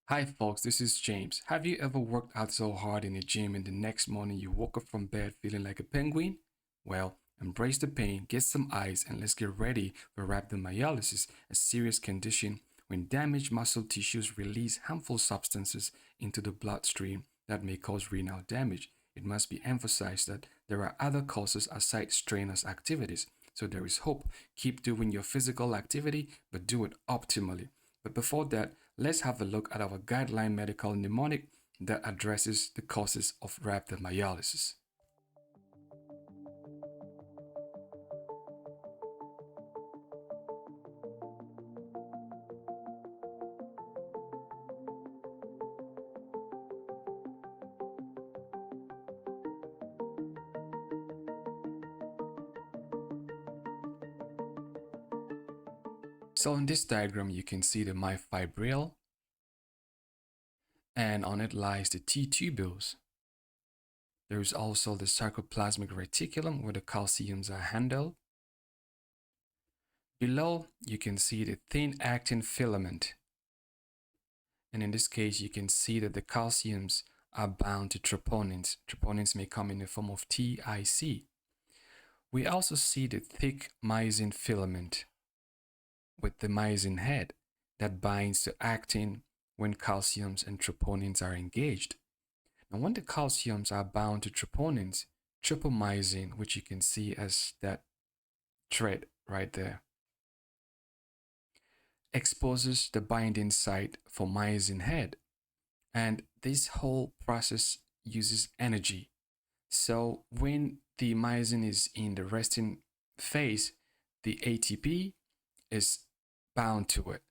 Hi folks, this is James. Have you ever worked out so hard in the gym and the next morning you woke up from bed feeling like a penguin? Well, embrace the pain, get some ice, and let's get ready for rhabdomyolysis, a serious condition when damaged muscle tissues release harmful substances into the bloodstream that may cause renal damage. It must be emphasized that there are other causes aside strenuous activities, so there is hope. Keep doing your physical activity, but do it optimally. But before that, let's have a look at our guideline medical mnemonic that addresses the causes of rhabdomyolysis. So in this diagram, you can see the myfibril, and on it lies the T tubules. There is also the sarcoplasmic reticulum where the calciums are handled. Below, you can see the thin actin filament. And in this case, you can see that the calciums are bound to troponins. Troponins may come in the form of TIC. We also see the thick myosin filament with the myosin head that binds to actin when calciums and troponins are engaged. Now, when the calciums are bound to troponins, tropomyosin, which you can see as that thread right there, exposes the binding site for myosin head. And this whole process uses energy. So when the myosin is in the resting phase, the ATP is bound to it.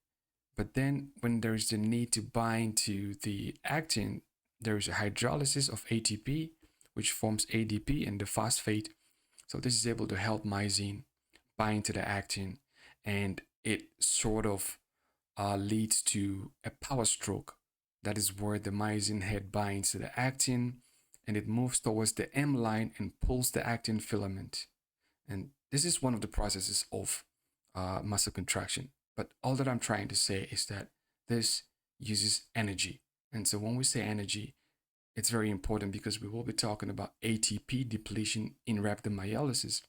But then when there is the need to bind to the actin, there is a hydrolysis of ATP, which forms ADP and the phosphate. So this is able to help myosin bind to the actin, and it sort of leads to a power stroke. That is where the myosin head binds to the actin and it moves towards the M line and pulls the actin filament. And this is one of the processes of muscle contraction. But all that I'm trying to say is that this uses energy. And so when we say energy, it's very important because we will be talking about ATP depletion in rhabdomyolysis.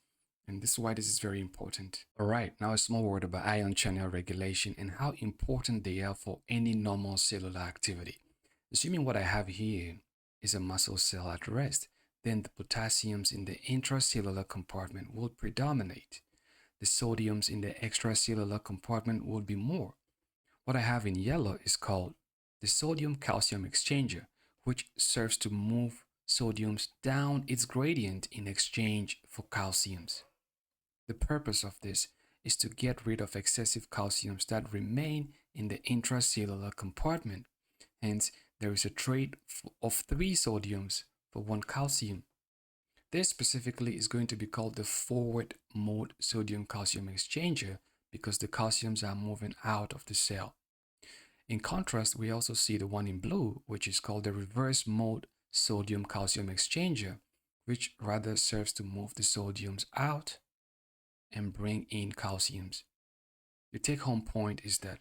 And this is why this is very important. All right, now a small word about ion channel regulation and how important they are for any normal cellular activity. Assuming what I have here is a muscle cell at rest, then the potassiums in the intracellular compartment will predominate. The sodiums in the extracellular compartment will be more. What I have in yellow is called the sodium-calcium exchanger, which serves to move sodiums down its gradient in exchange for calciums. The purpose of this is to get rid of excessive calciums that remain in the intracellular compartment. Hence, there is a trade of 3 sodiums for 1 calcium. This specifically is going to be called the forward mode sodium calcium exchanger because the calciums are moving out of the cell. In contrast, we also see the one in blue, which is called the reverse mode sodium calcium exchanger, which rather serves to move the sodiums out and bring in calciums. The take home point is that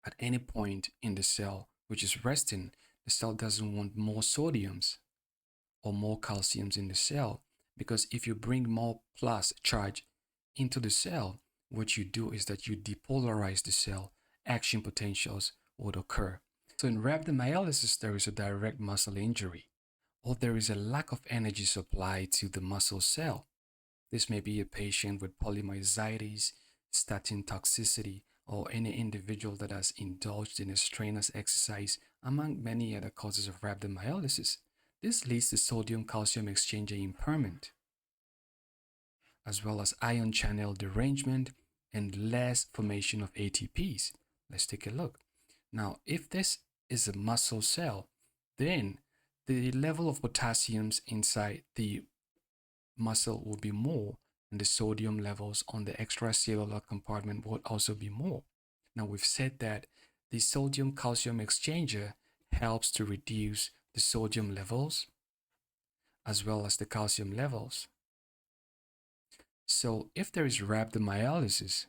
at any point in the cell which is resting, the cell doesn't want more sodiums or more calciums in the cell, because if you bring more plus charge into the cell, what you do is that you depolarize the cell. Action potentials would occur. So in rhabdomyolysis, there is a direct muscle injury, or there is a lack of energy supply to the muscle cell. This may be a patient with polymyositis, statin toxicity, or any individual that has indulged in a strenuous exercise, among many other causes of rhabdomyolysis. This leads to sodium-calcium exchanger impairment, as well as ion channel derangement and less formation of ATPs. Let's take a look. Now, if this is a muscle cell, then the level of potassiums inside the muscle will be more, and the sodium levels on the extracellular compartment will also be more. Now, we've said that the sodium calcium exchanger helps to reduce the sodium levels as well as the calcium levels. So if there is rhabdomyolysis,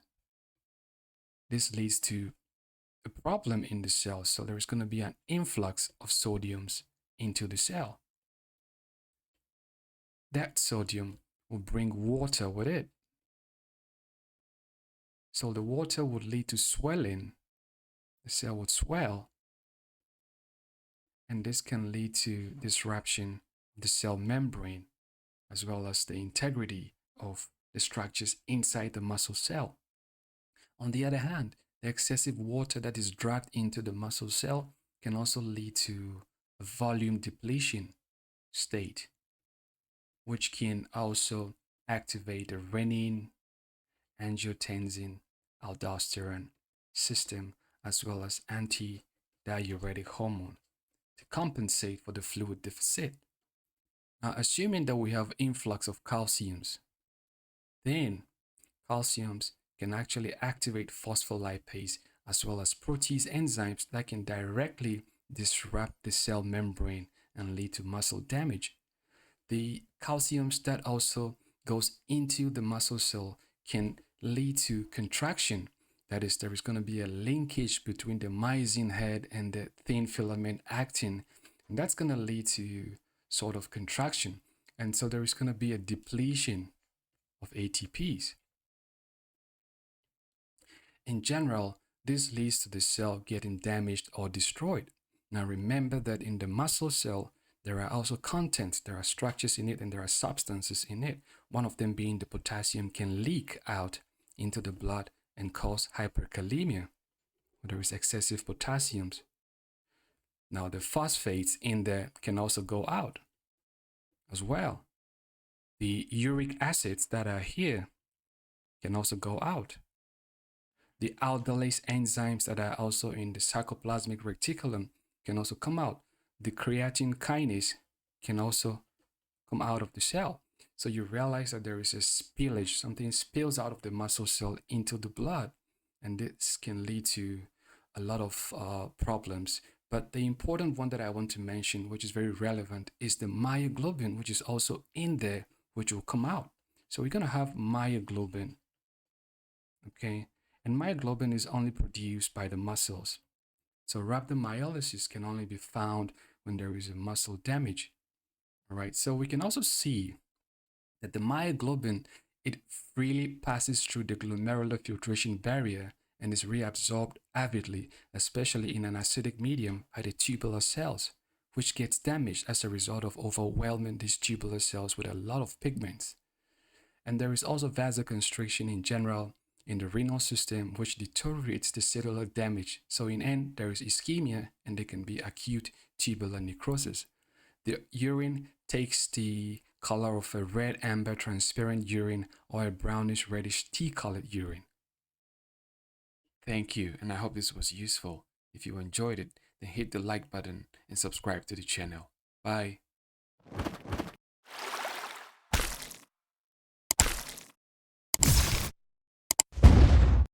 this leads to a problem in the cell. So there's going to be an influx of sodiums into the cell. That sodium will bring water with it. So the water would lead to swelling. The cell would swell, and this can lead to disruption of the cell membrane as well as the integrity of the structures inside the muscle cell. On the other hand, the excessive water that is dragged into the muscle cell can also lead to a volume depletion state, which can also activate the renin, angiotensin, aldosterone system, as well as anti-diuretic hormone to compensate for the fluid deficit. Now, assuming that we have influx of calciums, then calciums can actually activate phospholipase as well as protease enzymes that can directly disrupt the cell membrane and lead to muscle damage. The calciums that also goes into the muscle cell can lead to contraction. That is, there is going to be a linkage between the myosin head and the thin filament actin, and that's going to lead to sort of contraction. And so there is going to be a depletion of ATPs. In general, this leads to the cell getting damaged or destroyed. Now remember that in the muscle cell, there are also contents, there are structures in it, and there are substances in it. One of them being the potassium can leak out into the blood and cause hyperkalemia, where there is excessive potassiums. Now the phosphates in there can also go out as well. The uric acids that are here can also go out. The aldolase enzymes that are also in the sarcoplasmic reticulum can also come out. The creatine kinase can also come out of the cell. So you realize that there is a spillage, something spills out of the muscle cell into the blood, and this can lead to a lot of problems. But the important one that I want to mention, which is very relevant, is the myoglobin, which is also in there, which will come out. So we're going to have myoglobin, okay? And myoglobin is only produced by the muscles. So rhabdomyolysis can only be found when there is a muscle damage. All right, so we can also see that the myoglobin, it freely passes through the glomerular filtration barrier and is reabsorbed avidly, especially in an acidic medium by the tubular cells, which gets damaged as a result of overwhelming these tubular cells with a lot of pigments. And there is also vasoconstriction in general in the renal system, which deteriorates the cellular damage. So in end, there is ischemia and there can be acute tubular necrosis. The urine takes the color of a red amber transparent urine or a brownish reddish tea-colored urine. Thank you, and I hope this was useful. If you enjoyed it, then hit the like button and subscribe to the channel. Bye.